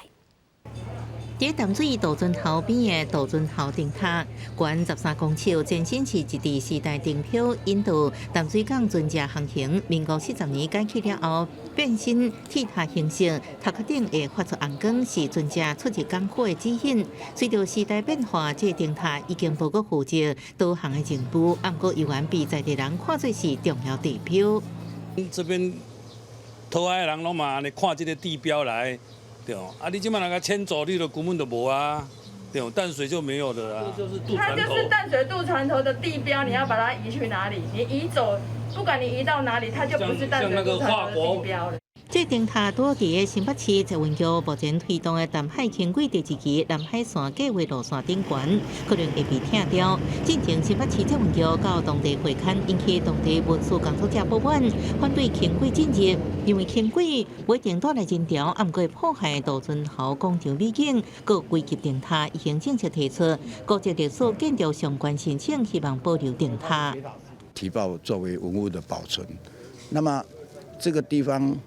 在淡水杜鹃头边的杜鹃头灯塔，高13公尺，前身是一地时代灯漂引导淡水港船只航行。民国70年改起了后，变身铁塔形式，塔壳顶会发出红光，是船只出入港口的指引。随着时代变化，这灯塔已经无阁负责导航的任务，不过依然被在地人看作是重要地标。这边讨海的人拢嘛，安尼看这个地标来。对哦，你即摆那个迁走，你就根本就无啊，对哦，淡水就没有的啊。它就是淡水渡船头的地标，你要把它移去哪里？你移走，不管你移到哪里，它就不是淡水渡船头的地标了。这灯塔多伫新北市财运局目前推动的淡海轻轨第2期南海线计划路线顶悬，可能会被拆掉。进前新北市财运局到当地会勘，引起当地运输工作者不满，反对轻轨进入，因为轻轨不一定带来人潮，也毋过破坏杜鹃湖广场美景。各危及灯塔已经正式提出国际历史建筑相关申请，希望保留灯塔。提报作为文物的保存，那么这个地方。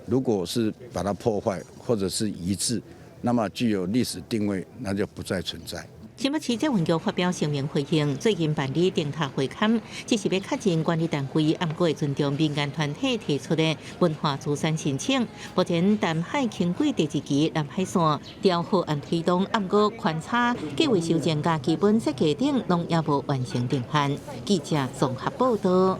如果是把它破坏或者是移置，那么具有历史定位，那就不再存在。新北市财运局发表声明回应，最近办理灯塔会勘，只是要确认管理单位按过尊重民间团体提出的文化资产申请。目前淡海轻轨第2期南海线调好案推动，按过勘察、计划修正甲基本设计等，拢也无完成定限。记者综合报道。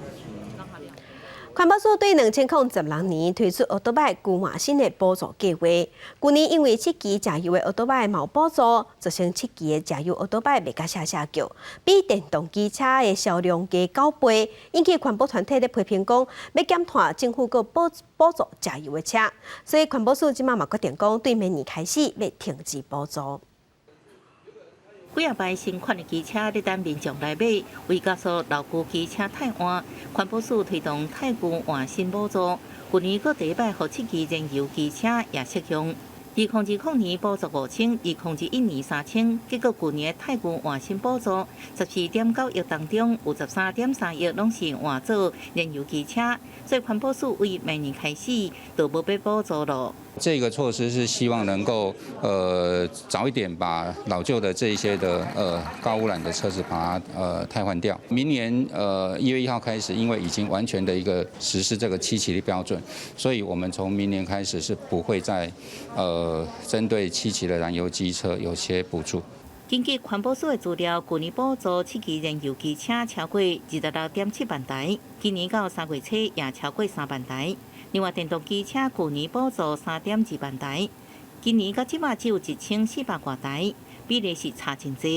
环保署对2016年推出奥多拜旧换新的补助计划。去年因为7期加油的奥多拜冇补助，造成7期的加油奥多拜卖甲下叫，比电动机车的销量加9倍，引起环保团体咧批评讲，要检讨政府个补助加油的车。所以环保署即马嘛决定讲，对明年开始要停止补助。几啊摆新款的机车咧等民众来买，为加速老旧机车汰换，环保署推动汰旧换新补助。去年搁第一摆互7期燃油机车也适用。2020年补助5000，2021年3000，结果去年汰旧换新补助14.9亿当中，有13.3亿拢是换做燃油机车，所以环保署为明年开始就无要补助了。这个措施是希望能够早一点把老旧的这一些的高污染的车子把它汰换掉。明年1月1号开始，因为已经完全的一个实施这个7期的标准，所以我们从明年开始是不会再针对7期的燃油机车有些补助。根据环保署的资料，去年补助7期燃油机车超过26.7万台，今年到3月初也超过3万台。另外，电动机车去年补助3.2万台，今年到即马只有1400多台，比例是差真多。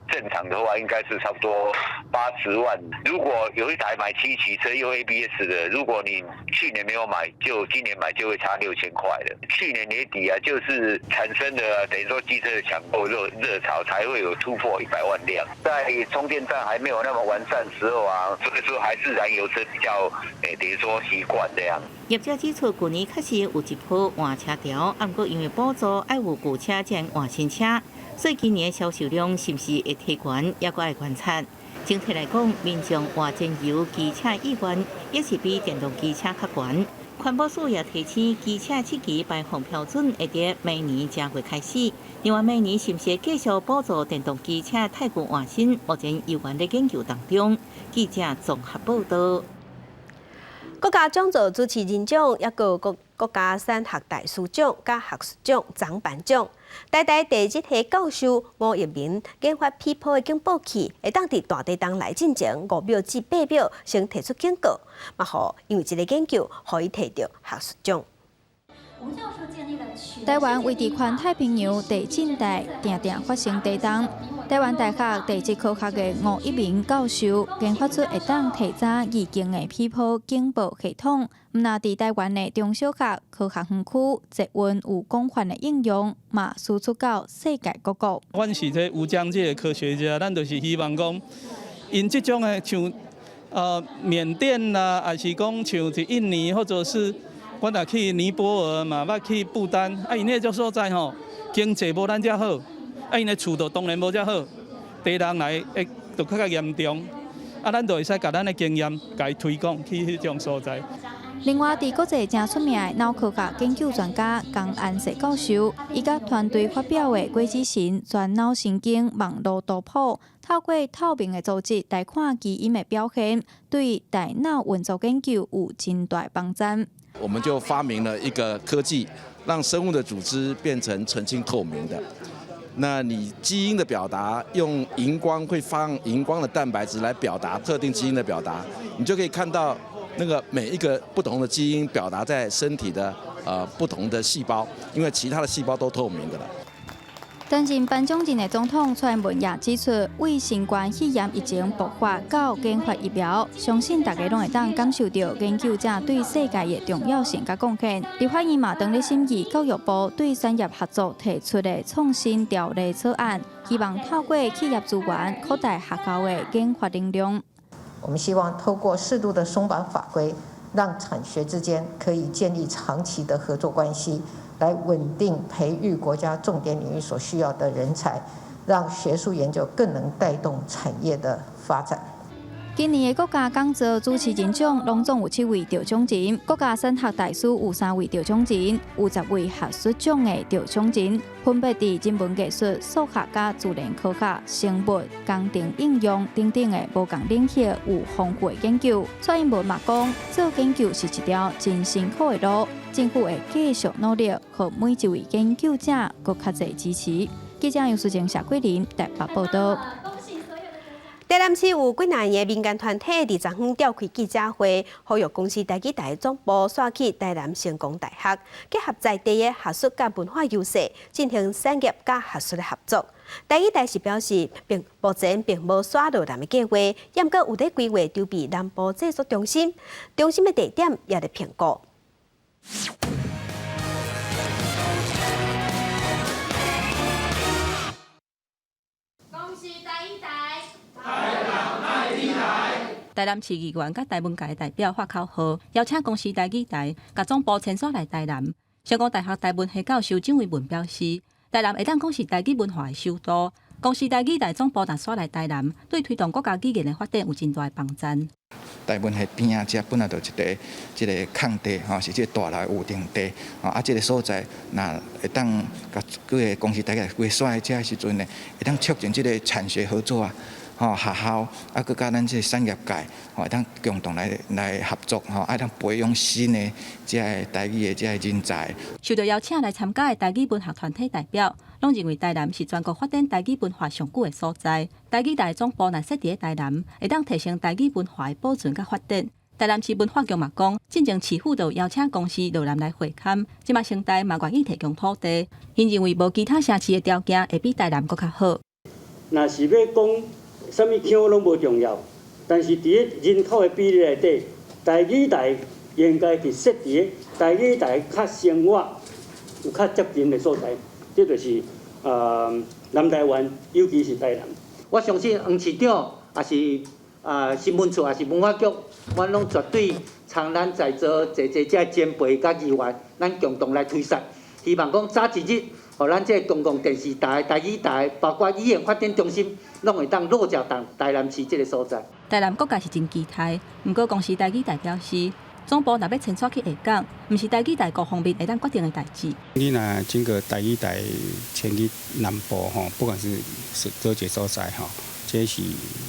正常的话应该是差不多80万。如果有一台买7期车又 ABS 的，如果你去年没有买，就今年买就会差6000块的。去年年底啊，就是产生的等于说机车的抢购热潮，才会有突破100万辆。在充电站还没有那么完善时候啊，所以说还是燃油车比较等于说习惯这样。业者指出，去年确实有一波换车潮，不过因为补助爱有旧车才换新车。所以今年销售量是不是会提悬，也搁要观察。整体来讲，民众换燃油机车意愿也是比电动机车较悬。环保署也提醒，机车7期排放标准会在明年正月开始。另外，明年是不是继续补助电动机车汰旧换新，目前依然在研究当中。记者综合报道。国家奖座主持人奖，也有国家产学大师奖、甲学术奖、奖颁奖。台大第1届教授吴一鸣研发批普的警报器，会当伫大地档来进前5秒至8秒先提出警告，嘛好，因为这个研究，可以摕到学术奖。台湾位伫环太平洋地震带，常常发生地震。台湾大学地质科学的吴一鸣教授研发出会当提早预警的批普警报系统，毋但伫台湾的中小学、科学园区、捷运有广泛的应用，嘛输出到世界各国。阮是这有疆界的科学家，咱就是希望讲，因这种的像缅甸啦，还是讲像伫印尼或者是。我若去尼泊尔嘛，捌去不丹，因迄种所在吼，经济无咱遮好，因的厝就当然无遮好，地人来会就较严重，咱就会使甲咱的经验甲伊推广去迄种所在。另外，伫国际正出名的脑科学研究专家江安石教授，伊甲团队发表的鬼子型全脑神经网络图谱，透过透明的组织来看基因的表现，对大脑运作研究有真大帮助。我们就发明了一个科技，让生物的组织变成纯净透明的。那你基因的表达，用荧光会放荧光的蛋白质来表达特定基因的表达，你就可以看到那个每一个不同的基因表达在身体的不同的细胞，因为其他的细胞都透明的了。担任颁奖人的总统蔡英文也指出，为新冠肺炎疫情爆发到研发疫苗，相信大家拢会当感受到研究者对世界的重要性甲贡献。立法院嘛，当咧审议教育部对产业合作提出的创新条例草案，希望透过企业资源扩大学校的研发能量。我们希望透过适度的松绑法规，让产学之间可以建立长期的合作关系。来稳定培育国家重点领域所需要的人才，让学术研究更能带动产业的发展。今年的国家讲座主持人奖拢总有7位得奖人，国家升学大使有3位得奖人，有10位学术奖的得奖人，分别伫人文艺术、数学甲自然科学、生物、工程应用等等的无共领域有丰富的研究。蔡英文嘛讲，做研究是一条真辛苦的路，政府会继续努力，和每一位研究者更较侪支持。记者杨淑静、谢桂林台北报道。台南市有几万个民间团体伫昨昏召开记者会，呼吁公司台积电总部刷起台南成功大学，结合在地的学术甲文化优势，进行产业甲学术的合作。台积电是表示，目前并无刷落南的计划，也毋过有在规划筹备南部制作中心，中心的地点也在评估。恭喜台积电！台南市议员甲台文界代表发口号，邀请公司台积电甲总部迁徙来台南。成功大学台文系教授蒋维文表示，台南会当讲是台积文化的首都。公司台积电总部若徙来台南，对推动国家语言的发展有真大的帮助。台文系边啊，遮本来就一个空地吼，是这大楼的有定地吼，这个所在，那会当甲各个公司台积规划遮时阵呢，会当促进这个产学合作啊。学校佮甲咱这产业界，会当共同来合作，爱当培养新的这台语的这人才。受到邀请来参加的台语文学团体代表，拢认为台南是全国发展台语文化上久的所在。台语大总部若设伫台南，会当提升台语文化的保存甲发展。台南市文化局嘛讲，进前市府就邀请公司落南来会勘，即马城台嘛愿意提供土地，因认为无其他城市的条件会比台南更较好。若是要讲。什么腔拢无重要，但是伫人口的比例内底，台语台应该是设伫台语台较生活、有较接近的所在，这就是南台湾，尤其是台南。我相信黄市长也是新闻处也是文化局，我拢绝对从咱在座这前辈甲议员，咱共同来推动，希望讲早一日。互咱这公共电视台、台语台，包括语言发展中心，拢会当落脚当台南市这个所在。台南国家是真期待，不过公司台语台表示，总部若要迁徙去下港，毋是台语台各方面会当决定的代志。你若整个台语台迁去南部吼，不管是多一个所在吼，这是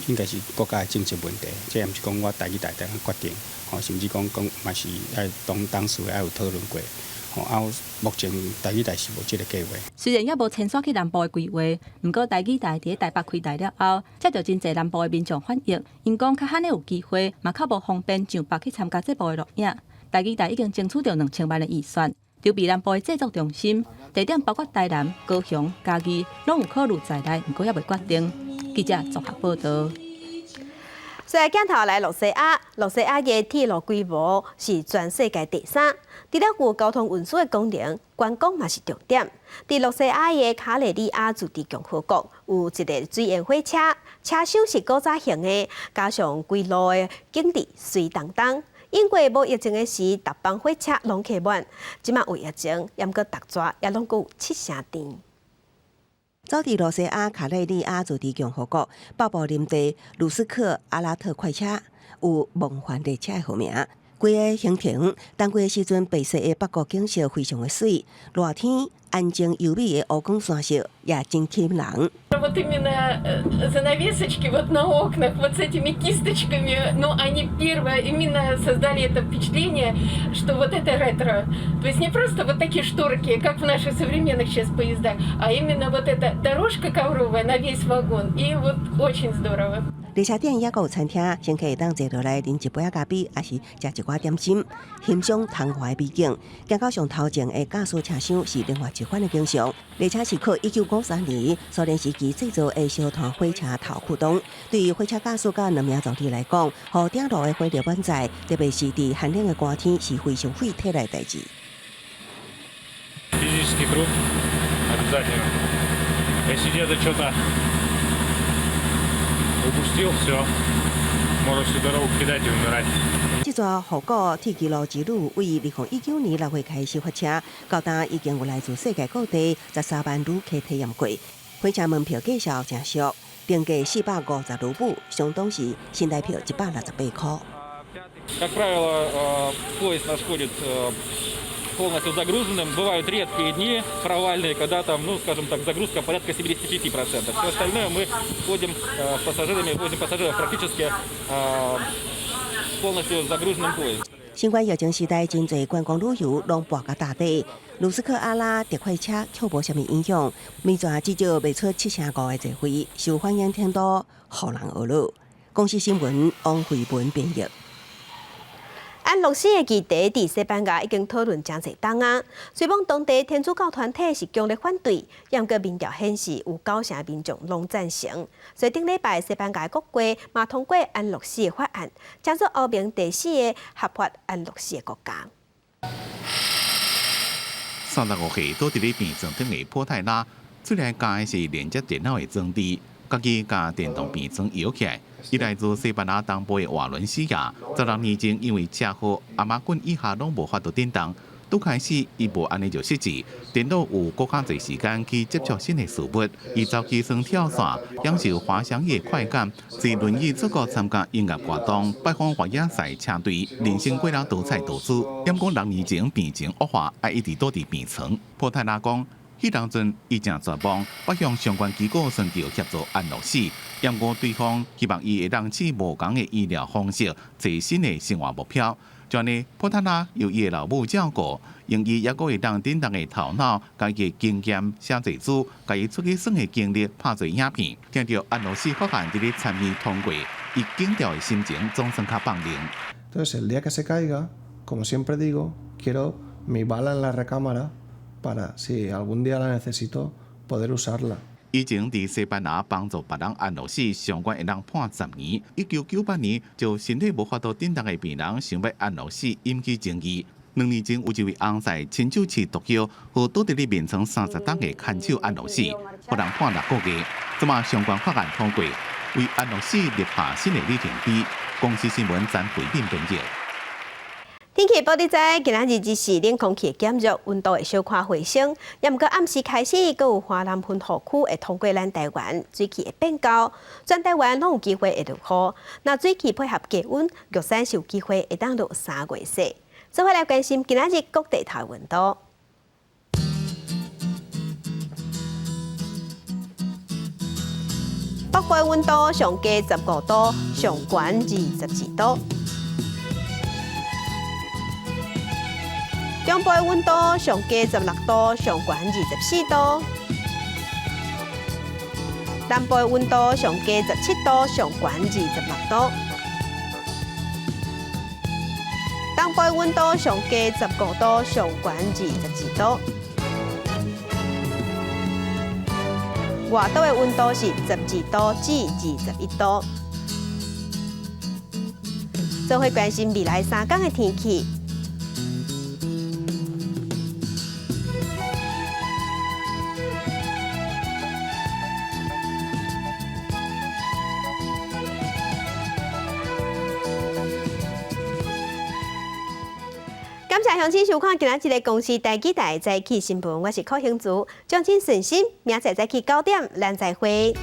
应该是国家的政策问题，这也毋是讲我台语台决定，吼，甚至讲嘛是爱当时爱有讨论过。目前台语台是无这个计划。虽然也无迁徙去南部的规划，不过台语台伫台北开台了后，接到真侪南部的民众反映，因讲较罕有机会，嘛较无方便上北去参加节目的录影。台语台已经争取到2000万的预算，筹备南部的制作中心，地点包括台南、高雄、嘉义，拢有考虑在内，不过也未决定。记者综合报道。所以镜头来洛西亚，洛西亚的铁路规模是全世界第3，除了有交通运输的功能，观光嘛是重点。伫洛西亚的卡雷利亚自治共和国有一个水烟火车，车厢是古早型的，加上规路的景致水当当。因为无疫情的时，逐班火车拢客满，即马有疫情，也毋过逐抓也拢有7成甜。走伫罗西亚卡内利亚自治共和国北部林地卢斯克阿拉特快车有梦幻列车的号名。规个行程，当规个时阵，白色的北国景色非常的水，热天安静优美的乌光山色也真吸引人。Вот именно занавесочки вот на окнах, вот с этими кисточками, ну они первые именно создали это впечатление, что вот это ретро. То есть не просто вот такие шторки, как в наших современных сейчас поездах, а именно вот эта дорожка ковровая на весь вагон. И вот очень здорово. 列车顶也有餐厅，乘客会当坐落来啉一杯咖啡，也是食一寡点心，欣赏窗外美景。行到上头前的驾驶车厢是另外一款的景象。列车是靠1953年苏联时期制造的小团火车头驱动。对于火车驾驶甲2名总理来讲，予顶路的火力满载，特别是伫寒冷的寒天，是非常费体力的代志。Физический труд обязательно. Если где-то что-то упустил, все, можешь всю дорогу кидать и умирать. 这座复古铁骑路之旅为2019年6月开始发车，到今已经有来自世界各地13万旅客体验过。火车门票价小真俗，定价450卢布，相当是现代票168块。Как правило, поезд нас ходит полностью загруженным. Бывают редкие дни провальные, когда там, ну, скажем так, загрузка порядка 75%. Все остальное мы ходим с пассажирами, возим пассажиров практически полностью загруженным поездом. 新冠疫情时代，真侪观光旅游拢搬到大地。卢斯克阿拉特快车却无什么影响，每转至少卖出7.5个座位，受欢迎程度互人学乐。公司新闻王慧文编译。安乐死的议题伫西班牙已经讨论真侪档啊。虽讲当地天主教团体是强烈反对，但个民调显示有9成民众拢赞成。所以顶礼拜西班牙国会嘛通过安乐死的法案，加入欧盟第4个合法安乐死的国家。35岁倒伫咧病床顶的普泰拉，出来加的是连接电脑的装置，家己甲电动病床摇起来。伊来自西班牙东部的瓦伦西亚，16年前因为车祸，阿妈棍以下拢无法度振动。拄开始，伊无安尼就失智，电脑有搁较侪时间去接触新的事物。伊早起床跳伞，享受滑翔翼快感，坐轮椅出国参加音乐活动，拜访越野赛车队，人生过了多彩多姿。因讲6年前病情恶化，爱一直倒伫病床。普泰拉讲。迄当阵，伊正绝望，北向相关机构寻求协助安乐死，验过对方希望伊会当试无同的医疗方式，找新的生活目标。就安尼，普塔拉由伊的老母照顾，用伊也阁会当振动的头脑、家己的经验写侪书，家己出去耍的经历拍做影片，听到安乐死法案伫咧参与通过，伊紧张的心情总算较放零。Entonces, el día que se caiga, como siempre digo, quiero mi bala en la recámara. Para si algún día la necesito poder usarla. 以前伫西班牙帮助别人安乐死，上悬会当判10年。1998年，就身体无法度振动的病人想要安乐死，引起争议。2年前，有一位翁婿亲手持毒药，和倒伫咧面床30档的牵手安乐死，互人判6个月。即马相关法案通过，为安乐死立下新的里程碑。公司新闻詹培斌编辑。天气报道在今仔日只是冷空气减弱，温度会小可回升。也毋过暗时开始，阁有华南喷河区会通过咱台湾，水气会变高，全台湾拢有机会会落雨。那水气配合低温，玉山是有机会会当落3月雪。做伙来关心今仔日各地头温度。北部温度上低15度，上悬22度。中部温度上低16度，上悬24度；南部温度上低17度，上悬26度；东部温度上低15度，上悬22度；外岛的温度是12度至21度。做伙关心未来3天的天气。感谢乡亲收看今仔日的公视台记台早起新闻，我是柯兴竹，将请顺心，明仔早起9点，咱再会。